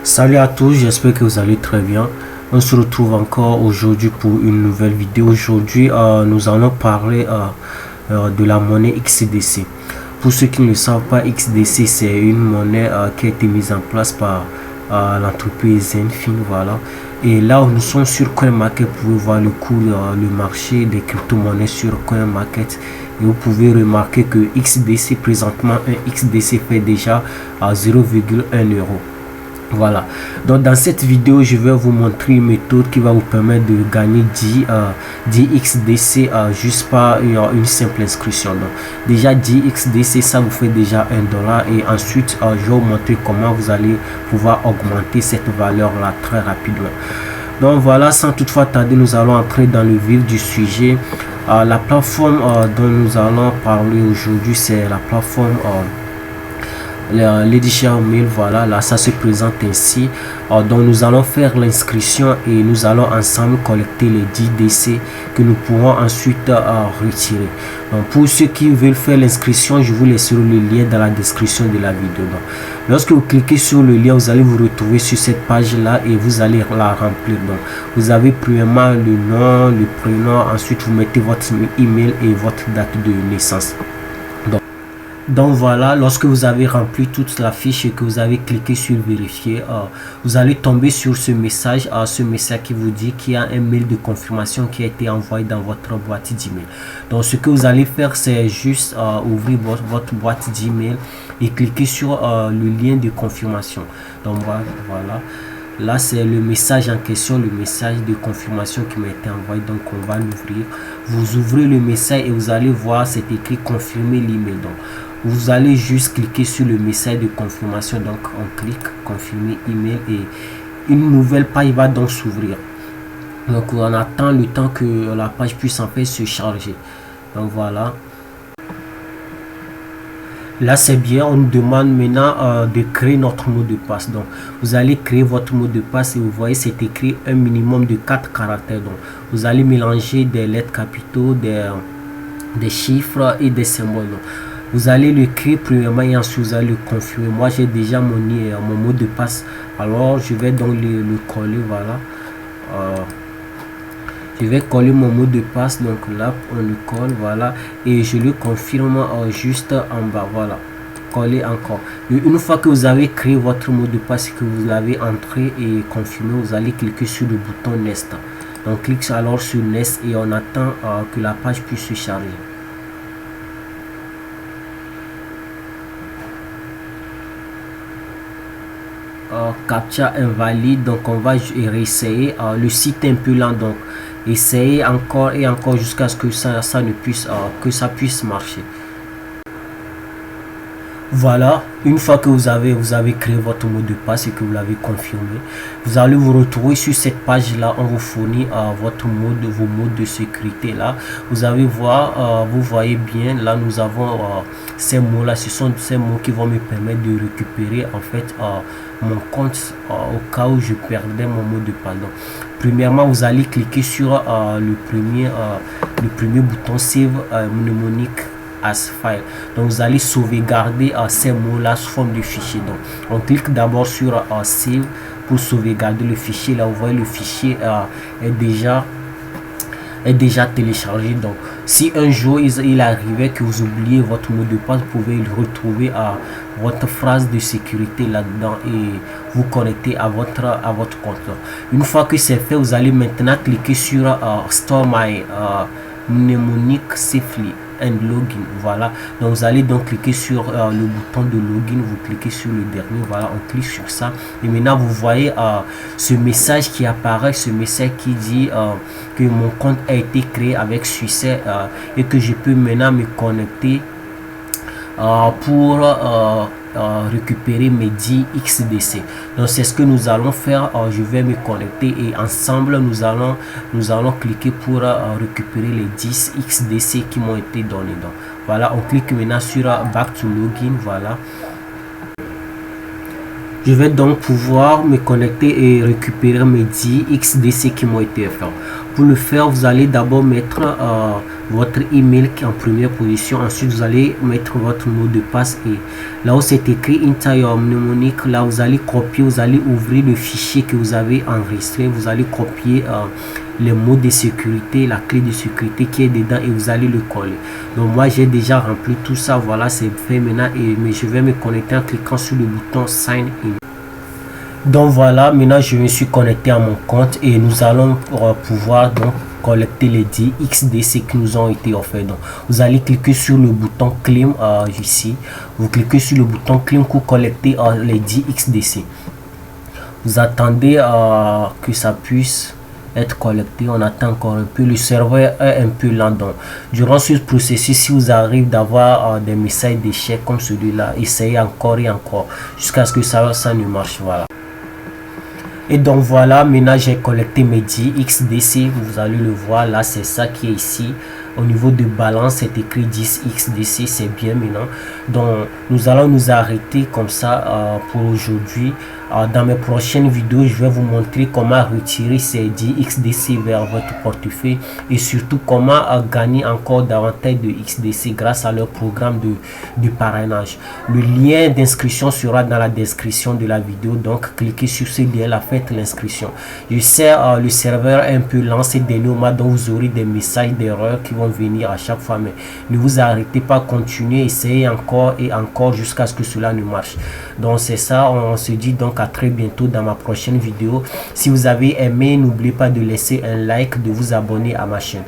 Salut à tous, j'espère que vous allez très bien. On se retrouve encore aujourd'hui pour une nouvelle vidéo. Aujourd'hui, nous allons parler de la monnaie XDC. Pour ceux qui ne le savent pas, XDC c'est une monnaie qui a été mise en place par l'entreprise Zenfin. Voilà. Et là, nous sommes sur CoinMarket. Vous pouvez voir le cours, le marché des crypto-monnaies sur CoinMarket. Et vous pouvez remarquer que XDC, présentement, un XDC fait déjà à 0,1 euro. Voilà, donc dans cette vidéo je vais vous montrer une méthode qui va vous permettre de gagner 10 XDC juste par une simple inscription. Donc déjà 10 XDC, ça vous fait déjà $1, et ensuite je vais vous montrer comment vous allez pouvoir augmenter cette valeur là très rapidement. Donc voilà, sans toutefois tarder, nous allons entrer dans le vif du sujet. La plateforme dont nous allons parler aujourd'hui, c'est la plateforme l'édition mail. Voilà, là ça se présente ainsi. Donc nous allons faire l'inscription et nous allons ensemble collecter les 10 DC que nous pourrons ensuite retirer. Donc pour ceux qui veulent faire l'inscription, je vous laisserai le lien dans la description de la vidéo. Donc, lorsque vous cliquez sur le lien, vous allez vous retrouver sur cette page là et vous allez la remplir. Donc vous avez premièrement le nom, le prénom, ensuite vous mettez votre email et votre date de naissance. Donc voilà, lorsque vous avez rempli toute la fiche et que vous avez cliqué sur vérifier, vous allez tomber sur ce message qui vous dit qu'il y a un mail de confirmation qui a été envoyé dans votre boîte d'email. Donc ce que vous allez faire, c'est juste ouvrir votre boîte d'email et cliquer sur le lien de confirmation. Donc voilà. Là, c'est le message en question, le message de confirmation qui m'a été envoyé. Donc, on va l'ouvrir. Vous ouvrez le message et vous allez voir, c'est écrit confirmer l'email. Donc, vous allez juste cliquer sur le message de confirmation. Donc, on clique confirmer email et une nouvelle page va donc s'ouvrir. Donc, on attend le temps que la page puisse en fait se charger. Donc, voilà. Là c'est bien, on nous demande maintenant de créer notre mot de passe. Donc vous allez créer votre mot de passe et vous voyez c'est écrit un minimum de 4 caractères. Donc vous allez mélanger des lettres capitaux, des chiffres et des symboles. Donc, vous allez le créer premièrement et ensuite vous allez le confirmer. Moi j'ai déjà mon mot de passe, alors je vais donc le coller. Voilà, je vais coller mon mot de passe. Donc là on le colle, voilà, et je le confirme juste en bas. Voilà, coller encore. Et une fois que vous avez créé votre mot de passe et que vous l'avez entré et confirmé, vous allez cliquer sur le bouton Next. Donc clique alors sur Next et on attend que la page puisse se charger. Captcha invalide, donc on va réessayer. Le site est un peu lent, donc essayez encore et encore jusqu'à ce que ça puisse marcher. Voilà, une fois que vous avez créé votre mot de passe et que vous l'avez confirmé, vous allez vous retrouver sur cette page là. On vous fournit vos mots de sécurité. Là vous allez voir, vous voyez bien, là nous avons ces mots là. Ce sont ces mots qui vont me permettre de récupérer en fait mon compte au cas où je perdais mon mot de passe. Donc premièrement vous allez cliquer sur le premier bouton Save mnemonic as file. Donc vous allez sauvegarder ces mots là sous forme de fichier. Donc on clique d'abord sur save pour sauvegarder le fichier. Là vous voyez le fichier est déjà téléchargé. Donc si un jour il arrivait que vous oubliez votre mot de passe, vous pouvez le retrouver à votre phrase de sécurité là dedans et vous connecter à votre compte. Une fois que c'est fait, vous allez maintenant cliquer sur store my mnemonic safely and login. Voilà, donc vous allez donc cliquer sur le bouton de login, vous cliquez sur le dernier. Voilà, on clique sur ça et maintenant vous voyez ce message qui apparaît, ce message qui dit que mon compte a été créé avec succès et que je peux maintenant me connecter pour récupérer mes 10 XDC. Donc c'est ce que nous allons faire. Je vais me connecter et ensemble nous allons cliquer pour récupérer les 10 XDC qui m'ont été donnés. Donc voilà, on clique maintenant sur back to login. Voilà, je vais donc pouvoir me connecter et récupérer mes 10 XDC qui m'ont été offerts. pour le faire, vous allez d'abord mettre votre email qui est en première position. Ensuite, vous allez mettre votre mot de passe et là où c'est écrit Enter your mnemonic, là vous allez copier, vous allez ouvrir le fichier que vous avez enregistré, vous allez copier les mots de sécurité, la clé de sécurité qui est dedans et vous allez le coller. Donc moi j'ai déjà rempli tout ça, voilà, c'est fait maintenant mais je vais me connecter en cliquant sur le bouton Sign In. Donc voilà, maintenant je me suis connecté à mon compte et nous allons pouvoir donc collecter les 10 XDC qui nous ont été offerts. Donc vous allez cliquer sur le bouton Claim ici, vous cliquez sur le bouton Claim pour collecter les 10 XDC. Vous attendez que ça puisse être collecté, on attend encore un peu, le serveur est un peu lent. Donc durant ce processus, si vous arrivez d'avoir des messages d'échec comme celui-là, essayez encore et encore jusqu'à ce que ça ne marche. Voilà. Et donc voilà, maintenant j'ai collecté mes 10 XDC, vous allez le voir là, c'est ça qui est ici. Au niveau de balance, c'est écrit 10 XDC, c'est bien maintenant. Donc nous allons nous arrêter comme ça pour aujourd'hui. Dans mes prochaines vidéos, je vais vous montrer comment retirer ces 10 XDC vers votre portefeuille et surtout comment gagner encore davantage de XDC grâce à leur programme de parrainage. Le lien d'inscription sera dans la description de la vidéo, donc cliquez sur ce lien là, faites l'inscription. Je sais le serveur est un peu lent ces derniers mois, donc vous aurez des messages d'erreur qui vont venir à chaque fois, mais ne vous arrêtez pas, continuez, essayez encore et encore jusqu'à ce que cela ne marche. Donc c'est ça, on se dit donc à très bientôt dans ma prochaine vidéo. Si vous avez aimé, n'oubliez pas de laisser un like, de vous abonner à ma chaîne.